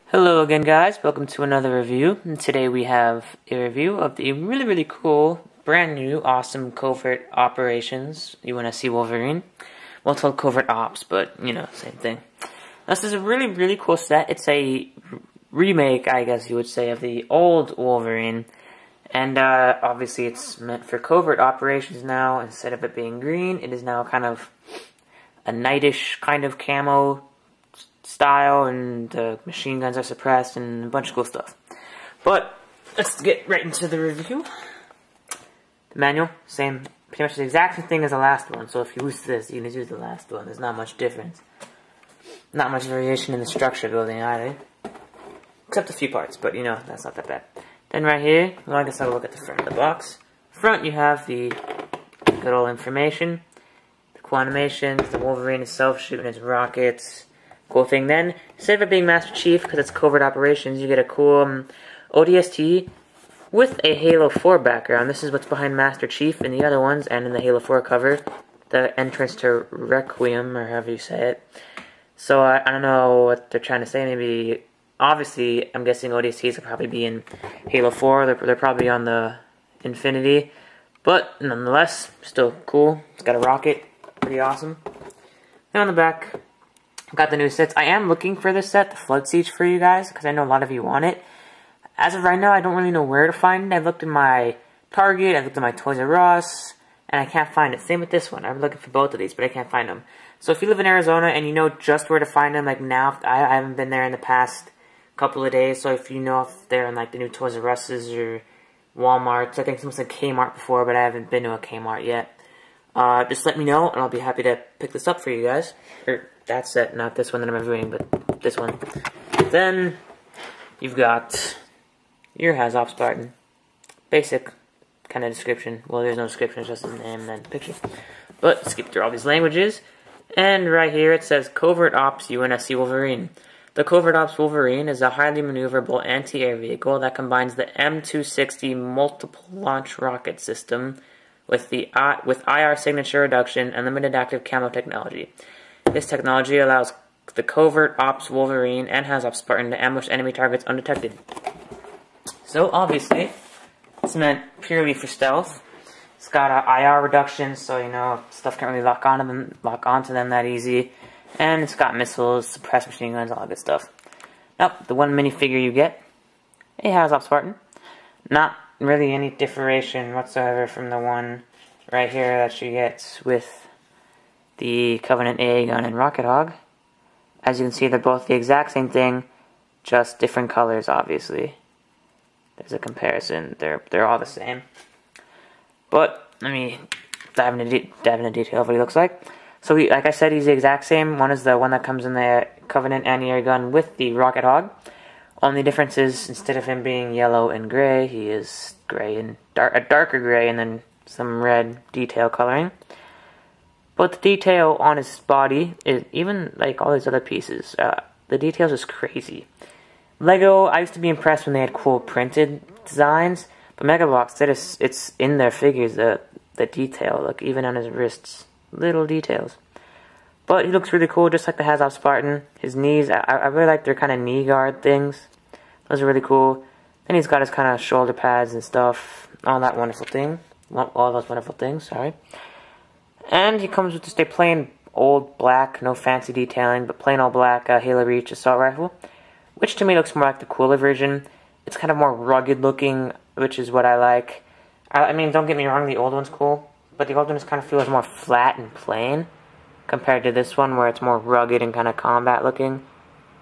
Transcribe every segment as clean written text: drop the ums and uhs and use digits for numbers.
Hello again, guys. Welcome to another review. And today we have a review of the really cool, brand new, awesome Covert Operations UNSC Wolverine. Well, it's called Covert Ops, but, you know, same thing. This is a really cool set. It's a remake, I guess you would say, of the old Wolverine. And, obviously it's meant for Covert Operations now. Instead of it being green, it is now kind of a nightish kind of camo style, and the machine guns are suppressed, and a bunch of cool stuff. But let's get right into the review. The manual, pretty much the exact same thing as the last one. So if you use this, you can use the last one. There's not much difference, not much variation in the structure building either, except a few parts. But you know, that's not that bad. Then right here, well, I guess I'll look at the front of the box. Front, you have the good old information, the cool animations, the Wolverine itself shooting his rockets. Cool thing then, instead of it being Master Chief, because it's Covert Operations, you get a cool ODST with a Halo 4 background. This is what's behind Master Chief in the other ones, and in the Halo 4 cover, the entrance to Requiem, or however you say it. So I don't know what they're trying to say. Maybe, obviously, I'm guessing ODSTs will probably be in Halo 4. They're probably on the Infinity, but nonetheless, still cool. It's got a rocket, pretty awesome. And on the back, got the new sets. I am looking for this set, the Flood Siege, for you guys, because I know a lot of you want it. As of right now, I don't really know where to find it. I've looked in my Target, I've looked in my Toys R Us, and I can't find it. Same with this one. I'm looking for both of these, but I can't find them. So if you live in Arizona and you know just where to find them, like now, I haven't been there in the past couple of days, so if you know if they're in like the new Toys R Us's or Walmart's, I think someone said Kmart before, but I haven't been to a Kmart yet. Just let me know, and I'll be happy to pick this up for you guys. That set, not this one that I'm reviewing, but this one. Then, you've got your Hazop Spartan. Basic kind of description. Well, there's no description, it's just his name and then the picture. But, skip through all these languages. And right here it says, Covert Ops UNSC Wolverine. The Covert Ops Wolverine is a highly maneuverable anti-air vehicle that combines the M260 multiple launch rocket system with IR signature reduction and limited active camo technology. This technology allows the Covert Ops Wolverine and Hazop Spartan to ambush enemy targets undetected. So obviously, it's meant purely for stealth. It's got a IR reduction, so you know stuff can't really lock onto them that easy. And it's got missiles, suppressed machine guns, all that good stuff. Now, the one minifigure you get, a Hazop Spartan. Not really any differentiation whatsoever from the one right here that you get with the Covenant AA gun and Rocket Hog. As you can see, they're both the exact same thing, just different colors, obviously. There's a comparison. They're all the same. But let me dive into detail of what he looks like. So, like I said, he's the exact same. One is the one that comes in the Covenant anti-air gun with the Rocket Hog. Only difference is, instead of him being yellow and gray, he is gray and a darker gray, and then some red detail coloring. But the detail on his body, is even like all these other pieces, the details is crazy. Lego, I used to be impressed when they had cool printed designs, but Mega Bloks, it's in their figures, the detail, like even on his wrists, little details. But he looks really cool, just like the Hazop Spartan. His knees, I really like their kind of knee guard things. Those are really cool. Then he's got his kind of shoulder pads and stuff, all that wonderful thing. All those wonderful things, sorry. And he comes with just a plain old black, no fancy detailing, but plain old black Halo Reach assault rifle, which to me looks more like the cooler version. It's kind of more rugged looking, which is what I like. I mean, don't get me wrong, the old one's cool, but the old one just kind of feels more flat and plain compared to this one, where it's more rugged and kind of combat looking.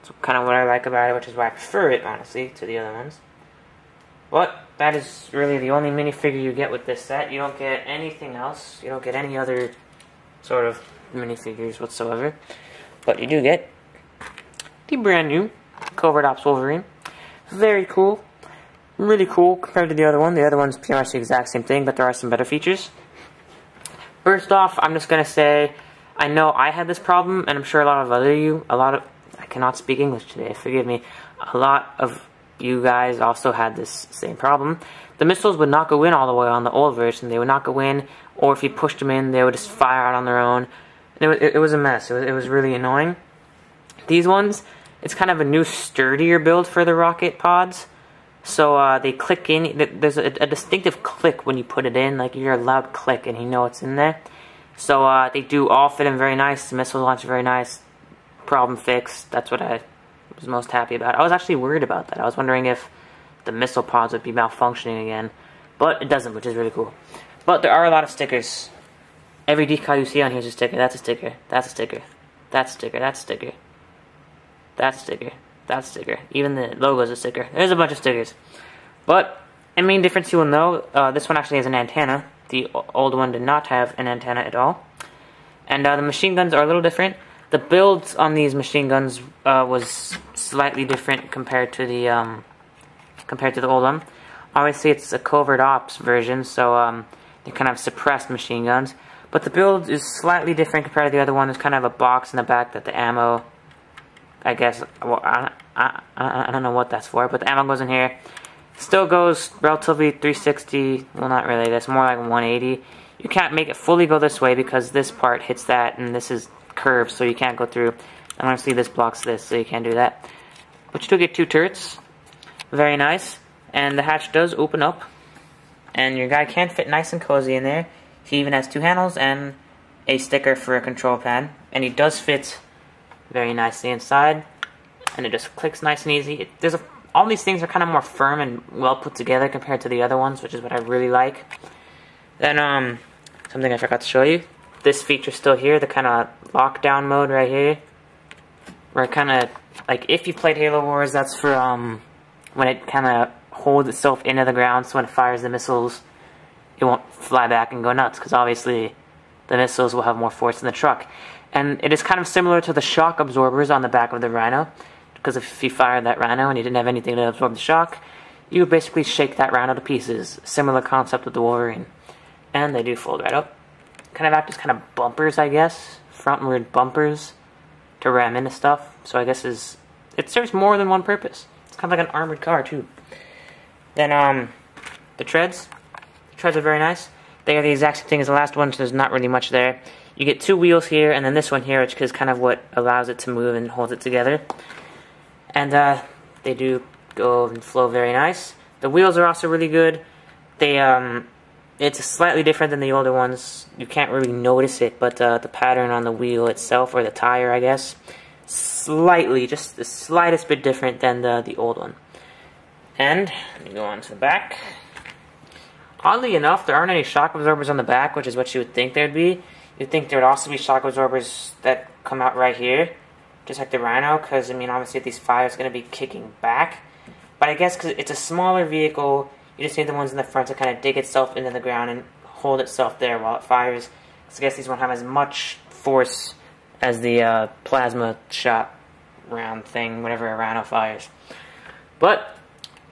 It's kind of what I like about it, which is why I prefer it, honestly, to the other ones. But that is really the only minifigure you get with this set. You don't get anything else. You don't get any other sort of minifigures whatsoever. But you do get the brand new Covert Ops Wolverine. Very cool. Really cool compared to the other one. The other one's pretty much the exact same thing, but there are some better features. First off, I'm just going to say, I know I had this problem, and I'm sure I cannot speak English today, forgive me. A lot of you guys also had this same problem. The missiles would not go in all the way on the old version. They would not go in, or if you pushed them in, they would just fire out on their own. And it was a mess. It was really annoying. These ones, It's kind of a new, sturdier build for the rocket pods. So they click in. There's a distinctive click when you put it in. Like, you hear a loud click and you know it's in there. So they do all fit in very nice. The missile launch very nice. Problem fixed. That's what I was most happy about. I was actually worried about that. I was wondering if the missile pods would be malfunctioning again. But it doesn't, which is really cool. But there are a lot of stickers. Every decal you see on here is a sticker. That's a sticker. That's a sticker. That's a sticker. That's a sticker. That's a sticker. That's a sticker. Even the logo is a sticker. There's a bunch of stickers. But the main difference you will know, this one actually has an antenna. The old one did not have an antenna at all. And the machine guns are a little different. The builds on these machine guns was slightly different compared to the old one. Obviously, it's a Covert Ops version, so they kind of suppressed machine guns. But the build is slightly different compared to the other one. There's kind of a box in the back that the ammo, I guess, well, I don't know what that's for, but the ammo goes in here. Still goes relatively 360, well, not really, that's more like 180. You can't make it fully go this way because this part hits that, and this is curved, so you can't go through. And honestly, this blocks this, so you can't do that. But you do get 2 turrets. Very nice. And the hatch does open up, and your guy can fit nice and cozy in there. He even has 2 handles and a sticker for a control pad, and he does fit very nicely inside, and it just clicks nice and easy. All these things are kind of more firm and well put together compared to the other ones, which is what I really like. Then something I forgot to show you. This feature's still here, the kind of lockdown mode right here, where kind of like if you played Halo Wars, that's for when it kind of holds itself into the ground, so when it fires the missiles, it won't fly back and go nuts, because obviously the missiles will have more force than the truck. And it is kind of similar to the shock absorbers on the back of the Rhino, because if you fired that Rhino and you didn't have anything to absorb the shock, you would basically shake that Rhino to pieces. Similar concept with the Wolverine. And they do fold right up. Kind of act as kind of bumpers, I guess. Frontward bumpers to ram into stuff. So I guess it serves more than one purpose. It's kind of like an armored car, too. Then, the treads. The treads are very nice. They are the exact same thing as the last one, so there's not really much there. You get 2 wheels here, and then this one here, which is kind of what allows it to move and holds it together. And they do go and flow very nice. The wheels are also really good. They it's slightly different than the older ones. You can't really notice it, but the pattern on the wheel itself, or the tire, I guess, slightly, just the slightest bit different than the old one. And let me go on to the back. Oddly enough, there aren't any shock absorbers on the back, which is what you would think there'd be. You'd think there would also be shock absorbers that come out right here, just like the Rhino, because, I mean, obviously these fires are going to be kicking back. But I guess because it's a smaller vehicle, you just need the ones in the front to kind of dig itself into the ground and hold itself there while it fires. So I guess these won't have as much force as the plasma shot round thing, whenever a Rhino fires. But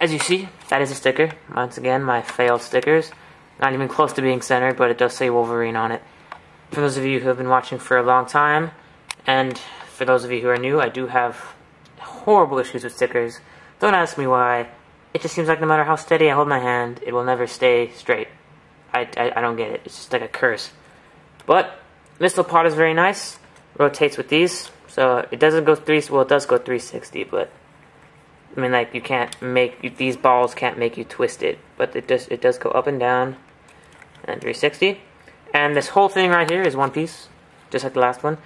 as you see, that is a sticker. Once again, my failed stickers. Not even close to being centered, but it does say Wolverine on it. For those of you who have been watching for a long time, and for those of you who are new, I do have horrible issues with stickers. Don't ask me why. It just seems like no matter how steady I hold my hand, it will never stay straight. I don't get it. It's just like a curse. But missile pod is very nice. Rotates with these, so it doesn't go well, it does go 360, but I mean, like, you can't make these balls can't make you twist it, but it does go up and down and 360. And this whole thing right here is one piece, just like the last one.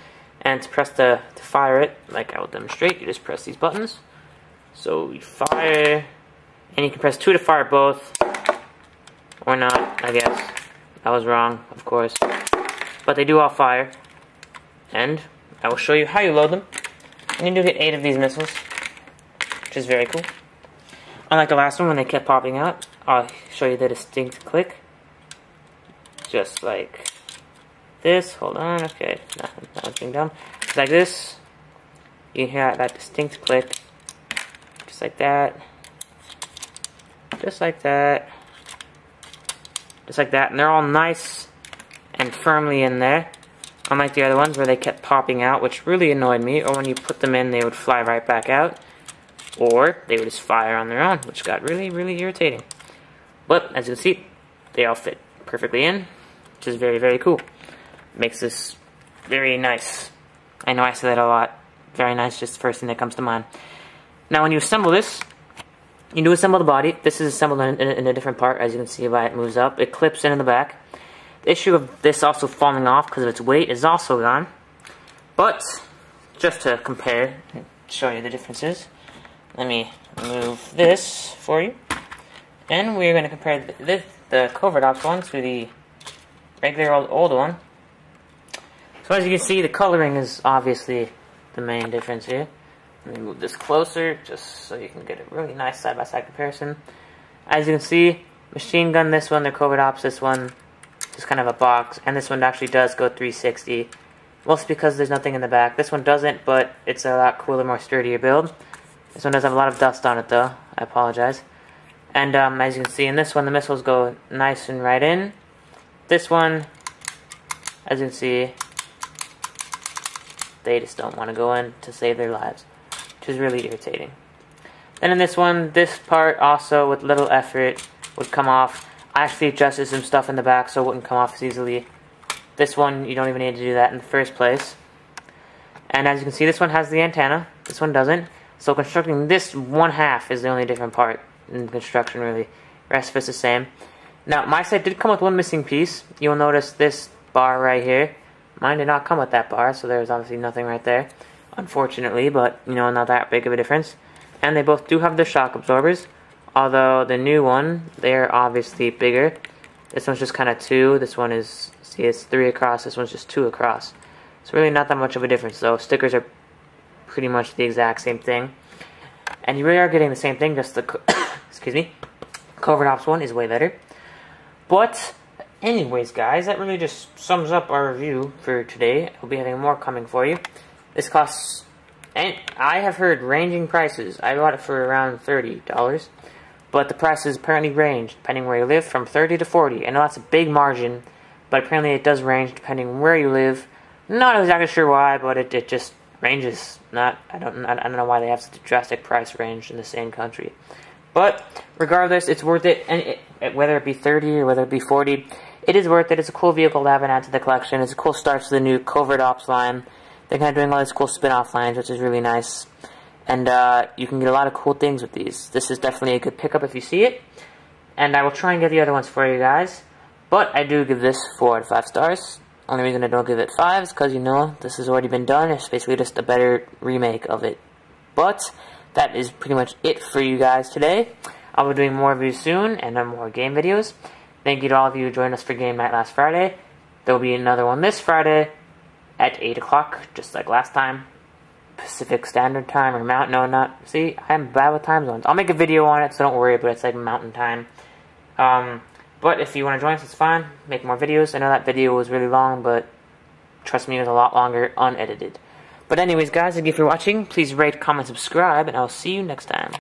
And to fire it, like I will demonstrate, you just press these buttons. So you fire, and you can press 2 to fire both, or not, I guess. I was wrong, of course. But they do all fire. And I will show you how you load them. And you do get 8 of these missiles, which is very cool. Unlike the last one when they kept popping out, I'll show you the distinct click. Just like this. Hold on, okay. That one's being dumb. Just like this. You hear that distinct click. Just like that. Just like that. Just like that. And they're all nice and firmly in there. Unlike the other ones where they kept popping out, which really annoyed me. Or when you put them in, they would fly right back out. Or they would just fire on their own, which got really, really irritating. But, as you can see, they all fit perfectly in, which is very, very cool. Makes this very nice. I know I say that a lot, Very nice, just the first thing that comes to mind. Now when you assemble this, you do assemble the body. This is assembled in a different part, as you can see by it moves up. It clips in the back. The issue of this also falling off because of its weight is also gone. But, just to compare, and show you the differences, let me move this for you. And we're going to compare the Covert Ops one to the regular old one. So as you can see, the coloring is obviously the main difference here. Let me move this closer, just so you can get a really nice side-by-side comparison. As you can see, machine gun, this one, the Covert Ops, this one, just kind of a box. And this one actually does go 360. Mostly because there's nothing in the back. This one doesn't, but it's a lot cooler, more sturdier build. This one does have a lot of dust on it, though. I apologize. And as you can see, in this one, the missiles go nice and right in. This one, as you can see, they just don't want to go in to save their lives, which is really irritating. Then in this one, this part also, with little effort, would come off. I actually adjusted some stuff in the back so it wouldn't come off as easily. This one, you don't even need to do that in the first place. And as you can see, this one has the antenna. This one doesn't. So constructing this one half is the only different part in construction, really. The rest of it's the same. Now, my set did come with one missing piece. You'll notice this bar right here. Mine did not come with that bar, so there's obviously nothing right there. Unfortunately, but, you know, not that big of a difference. And they both do have the shock absorbers. Although, the new one, they're obviously bigger. This one's just kind of 2. This one is, see, it's 3 across. This one's just 2 across. It's really not that much of a difference, though. Stickers are pretty much the exact same thing. And you really are getting the same thing, just the, excuse me, Covert Ops one is way better. But, anyways, guys, that really just sums up our review for today. We'll be having more coming for you. This costs, and I have heard ranging prices. I bought it for around $30. But the prices apparently range, depending where you live, from 30 to 40. I know that's a big margin, but apparently it does range depending where you live. Not exactly sure why, but it just ranges. I don't know why they have such a drastic price range in the same country. But regardless, it's worth it, and whether it be 30 or whether it be 40, it is worth it. It's a cool vehicle to have and add to the collection. It's a cool start to the new Covert Ops line. They're kind of doing all these cool spin-off lines, which is really nice. And you can get a lot of cool things with these. This is definitely a good pickup if you see it. And I will try and get the other ones for you guys. But I do give this 4 out of 5 stars. Only reason I don't give it 5 is because, you know, this has already been done. It's basically just a better remake of it. But that is pretty much it for you guys today. I'll be doing more reviews soon and more game videos. Thank you to all of you who joined us for game night last Friday. There will be another one this Friday at 8 o'clock, just like last time. Pacific Standard Time or Mountain, no, not, see, I'm bad with time zones. I'll make a video on it, so don't worry, but it's like Mountain Time. But if you want to join us, it's fine. Make more videos. I know that video was really long, but trust me, it was a lot longer unedited. But anyways, guys, thank you for watching. Please rate, comment, subscribe, and I'll see you next time.